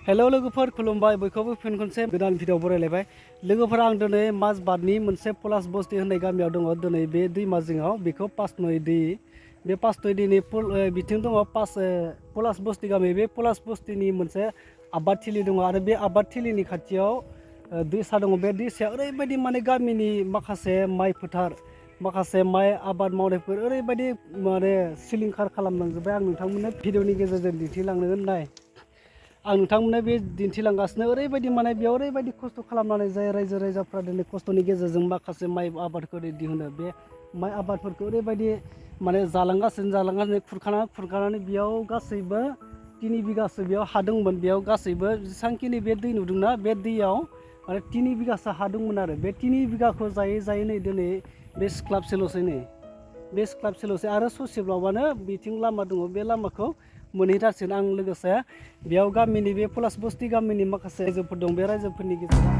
hello लोगोफोर खुलुमबाय बयखौबो फिन खनसे गोदान भिडिअ बरायलायबाय लोगोफोर आं दिनै माजबातनि मोनसे पलासबस्ति होननाय गामियाव दङ दिनै बे दैमा जिङाव बेखौ पासनय दै बे पासनय दैनि बिथिं दङ पलासबस्ति गामि बे पलासबस्तिनि मोनसे आबादथिलि दङ आरो बे आबादथिलिनि खाथियाव दैसा दङ बे दैसाया ओरैबायदि माने गामिनि माखासे माइ फोथार माखासे माइ आबाद मावनायफोर ओरैबायदि माने सिलिंखार खालामलांजोब्बाय आं नोंथांमोननो भिडिअनि गेजेरजों दिन्थिलांनो होननाय आं नोंथांमोननो बे दिन्थिलांगासिनो ओरैबायदि माने बेयाव ओरैबायदि खस्थ' खालामनानै जाय रायजो राजाफ्रा दिनै खस्थ'नि गेजेरजों माखासे माइ आबादखौ दिहुनो बे माइ आबादफोरखौ ओरैबायदि माने जालांगासिनो खुरखानानै बेयाव गासैबो 3 बिगासो बेयाव हा दंमोन बेयाव गासैबो जेसांखिनि बे दै नुदोंना बे दैयाव माने 3 बिगासो हा दंमोन आरो बे 3 बिगाखौ जायै नै दिनै बे सिख्लाबसेल'सै आरो ससेब्लाबानो बिथिं लामा दङ बे लामाखौ मोनहैथारसिगोन आं लोगोसे बेयाव गामिनि बे पलासबस्ति गामिनि माखासे रायजोफोर दं बे रायजोफोरनि गेजेराव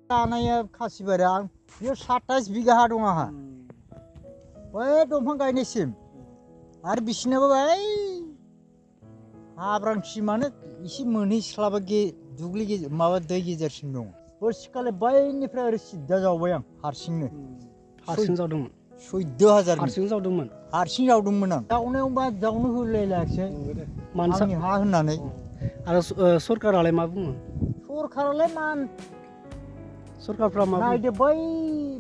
दानाया खासिबारि आं बेयाव 27 बिगा हा दं आंहा बै दंफां गायनायसिम आरो बिसिनाबो बै हाब्रांसिमानो एसे मोनहैस्लाबा दुब्लि गेजेर माबा दै गेजेरसिम दं बोरसिखालि बैनिफ्राय ओरै सिद्दा जावबाय आं हारसिं जावदोंमोन 14,000 हारसिं जावदोंमोन आं जावनायावबा जावनो होलायलायाखिसै आंनि हा होननानै आरो सरकारालाय मा बुङो सरकारालाय मा सरकारफ्रा मा नायदो बै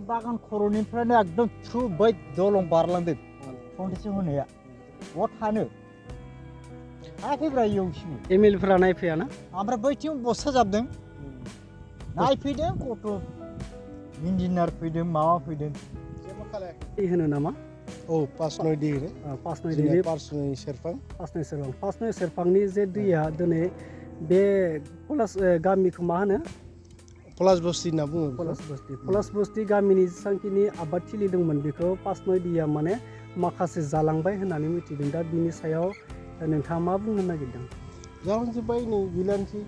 बागान खर'निफ्रायनो एकदम थ्रु बै दलं बारलांदों खनसेसो होनाया बहा थानो हायाखैब्रा इयावसिम एमएलएफोरा नायफैयाना ओमफ्राय बैथिं बस्था जाबदों नायफैदों गथ' इन्जिनियार फैदों माबा फैदों जेबो खालायाखै होनो नामा औ पासनय दै पासनय दै पासनय सेरफांनि जे दैया दिनै बे गामिखौ मा होनो पलासबस्ति होनना बुङो पलासबस्ति गामिनि जेसांखिनि आबादथिलि दंमोन बेखौ पासनय दैया माने माखासे जालांबाय होननानै मिथिदों दा बिनि सायाव नोंथाङा मा बुंनो नागिरदों जालांजोब्बाय नै गैलानोसै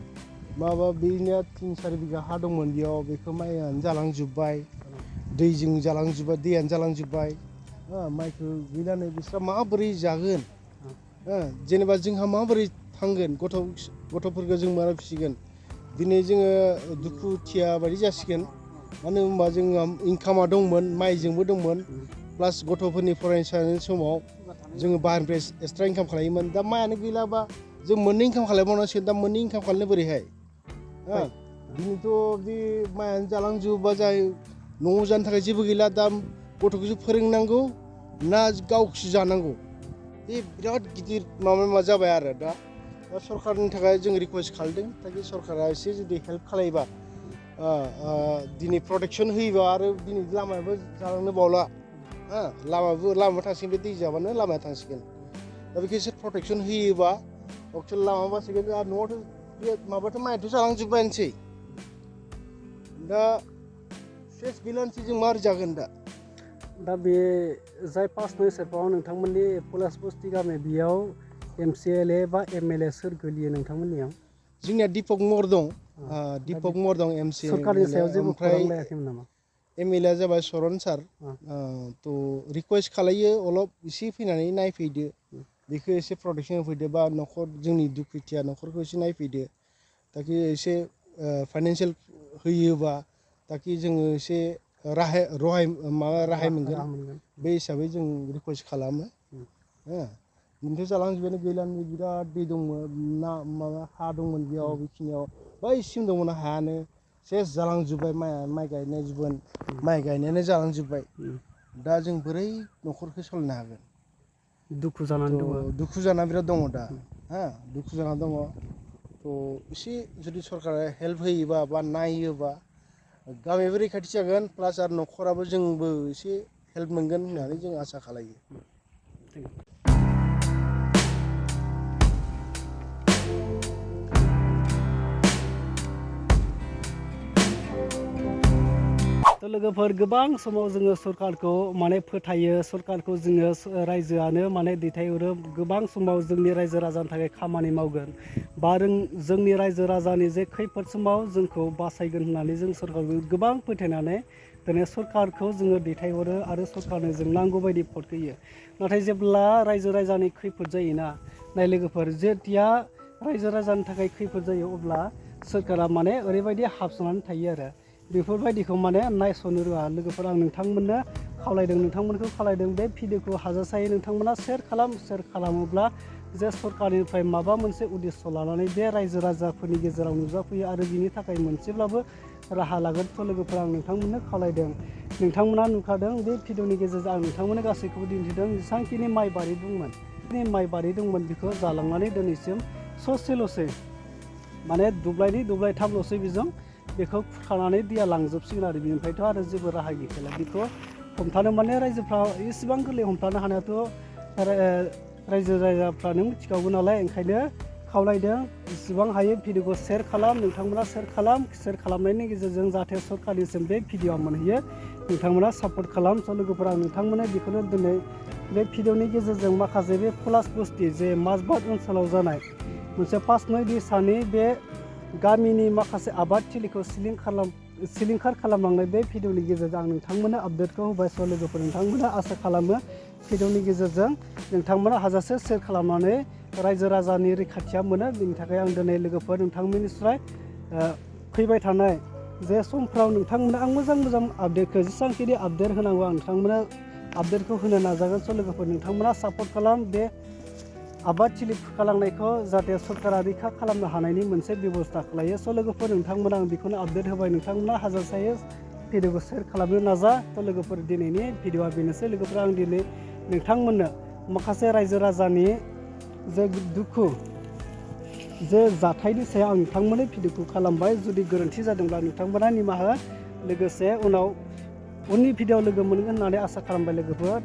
माबा बेनिया 3-4 बिगा हा दंमोन बेयाव बेखौ माइयानो जालांजोब्बाय दैजों जालांजोब्बाय दैयानो जालांजोब्बाय माइखौ गैला नै बिस्रा माबोरै जागोन जेनेबा जोंहा माबोरै थांगोन गथ'फोरखौ जों मारा फिसिगोन दिनै जोङो दुखुथिया बायदि जासिगोन मानो होनबा जोंहा इनकामा दंमोन माइजोंबो दंमोन प्लास गथ'फोरनि फरायसालिनि समाव जोङो बाहेरनिफ्राय एक्सट्रा इनकाम खालायोमोन दा माइयानो गैलाबा जों मोननै इनकाम खालामबावनांसिगोन दा मोननै इनकाम खालामनो बोरैहाय दिनैथ' बे माइयानो जालांजोबोबा जाय न'आव जानो थाखाय जेबो गैला दा गथ'खौसो फोरोंनांगौ ना गावखौसो जानांगौ बे बिराद गिदिर माबा जाबाय आरो दा सरकारनि थाखाय जों रिकुवेस्ट खालामदों ताकि सरकारा एसे जुदि हेल्प खालायोबा दिनै प्रटेक्सन होयोबा आरो दिनै लामायाबो जालांनो बावला लामा थांसिगोन बे दै जाबानो लामाया थांसिगोन दा बेखौ एसे प्रटेक्सन होयोबा एक्चुवेल लामा बासिगोन आरो न'आवथ' बे माबाथ' माइयाथ' जालांजोब्बायानोसै दा सेस गैलानोसै जों माबोरै जागोन दा बे जाय पासनय सेरफाङाव नोंथांमोननि पलासबस्ति गामि बेयाव MCLA बा MLA सोर गोलैयो नोंथांमोननियाव जोंनिया दिपक मर दं MC सरकारनि सायाव जेबो खौरां लायाखैमोन नामा MLA जाबाय सरन सार थ' रिकुवेस्ट खालायो अलप एसे फैनानै नायफैदो बेखौ एसे प्रटेक्सन होफैदो बा न'खर जोंनि दुखुथिया न'खरखौ एसे नायफैदो ताकि एसे फाइनान्सियेल होयोबा ताकि जोङो एसे राहाय मोनगोन बे हिसाबै जों रिकुवेस्ट खालामो बिनिथ' जालांजोब्बायानो गैलानो बिराद दै दंमोन माबा हा दंमोन बेयाव बेखिनियाव बैसिम दंमोन हायानो सेस जालांजोब्बाय माइ गायनायानो जालांजोब्बाय दा जों बोरै न'खरखौ सालायनो हागोन दुखु जाना बिराद दङ दा दुखु जाना दङ थ' एसे जुदि सरकारा हेल्प होयोबा बा नायोबा गामियाबो रैखाथि जागोन प्लास आरो न'खराबो जोंबो एसे हेल्प मोनगोन होननानै जों आसा खालायो थ' लोगोफोर गोबां समाव जोङो सरकारखौ माने फोथायो सरकारखौ जोङो रायजोआनो माने दैथायहरो गोबां समाव जोंनि रायजो राजानि थाखाय खामानि मावगोन बा जोंनि रायजो राजानि जे खैफोद समाव जोंखौ बासायगोन होननानै जों सरकारखौ गोबां फोथायनानै दिनै सरकारखौ जोङो दैथायहरो आरो सरकारनो जों नांगौ बायदि भट होयो नाथाय जेब्ला रायजो राजानि खैफोद जायोना नाय लोगोफोर जेथिया रायजो राजानि थाखाय खैफोद जायो अब्ला सोरखारा माने ओरैबायदि हाबसोनानै थायो आरो बेफोरबायदिखौ माने नायस'नो रोङा लोगोफोर आं नोंथांमोननो नोंथांमोनखौ खावलायदों बे भिडिअखौ हाजासे नोंथांमोना शेयार खालामोब्ला जे सरकारनिफ्राय माबा मोनसे उद्देश्य लानानै बे रायजो राजाफोरनि गेजेराव नुजाफैयो आरो बिनि थाखाय मोनसेब्लाबो राहा लागोन थ' लोगोफोर आं नोंथांमोननो खावलायदों नोंथांमोना नुखादों बे भिडिअनि गेजेरजों आं नोंथांमोननो गासैखौबो दिन्थिदों जेसेबांखिनि माइ बारि दंमोन बेखौ जालांनानै दिनैसिम ससेल'सै माने दब्लायथामल'सै बेखौ खुरखानानै दैया लांजोबसिगोन आरो बिनिफ्रायथ' आरो जेबो राहा गैखाला बेखौ हमथानो माने रायजोफ्रा इसेबां गोरलै हमथानो हानायाथ' रायजो राजाफ्रा नों मिथिखागौ नालाय ओंखायनो खावलायदों जेसेबां हायो भिडिअखौ शेयार खालाम नोंथांमोना शेयार खालामनायनि गेजेरजों जाहाथे सरकारनिसिम बे भिडिअआ मोनहैयो नोंथांमोना सापर्ट खालाम स' लोगोफोरा नोंथांमोना बेखौनो दिनै बे भिडिअनि गेजेरजों माखासे बे पलासबस्ति जे माजबाट ओनसोलाव जानाय मोनसे 5-9 दैसानि बे गामिनि माखासे आबादथिलिखौ सिलिंखार खालामलांनाय बे भिडिअनि गेजेरजों आं नोंथांमोननो आपडेटखौ होबाय स' लोगोफोर नोंथांमोना आसा खालामो भिडिअनि गेजेरजों नोंथांमोना हाजासे शेयार खालामनानै रायजो राजानि रैखाथिया मोनो बेनि थाखाय आं दिनै लोगोफोर नोंथांमोननिफ्राय फैबाय थानाय जे समफ्राव नोंथांमोना आं मोजां आपडेटखौ जेसेबांखिनि आपडेट होनांगौ आं नोंथांमोना आपडेटखौ होनो नाजागोन स' लोगोफोर नोंथांमोना सापर्ट खालाम बे आबादथिलि खुरखालांनायखौ जाहाथे सरकारा रैखा खालामनो हानायनि मोनसे बेब'स्था खालायो स' लोगोफोर नोंथांमोना आं बेखौनो आपडेट होबाय नोंथांमोना हाजासे भिडिअखौ शेयार खालामनो नाजा थ' लोगोफोर दिनैनि भिडिअआ बेनोसै लोगोफोर आं दिनै नोंथांमोननो माखासे रायजो राजानि जे दुखु जे जाथायनि सायाव आं नोंथांमोननो भिडिअखौ खालामबाय जुदि गोरोन्थि जादोंब्ला नोंथांमोना निमाहा लोगोसे उननि भिडिअआव लोगो मोनगोन होननानै आसा खालामबाय लोगोफोर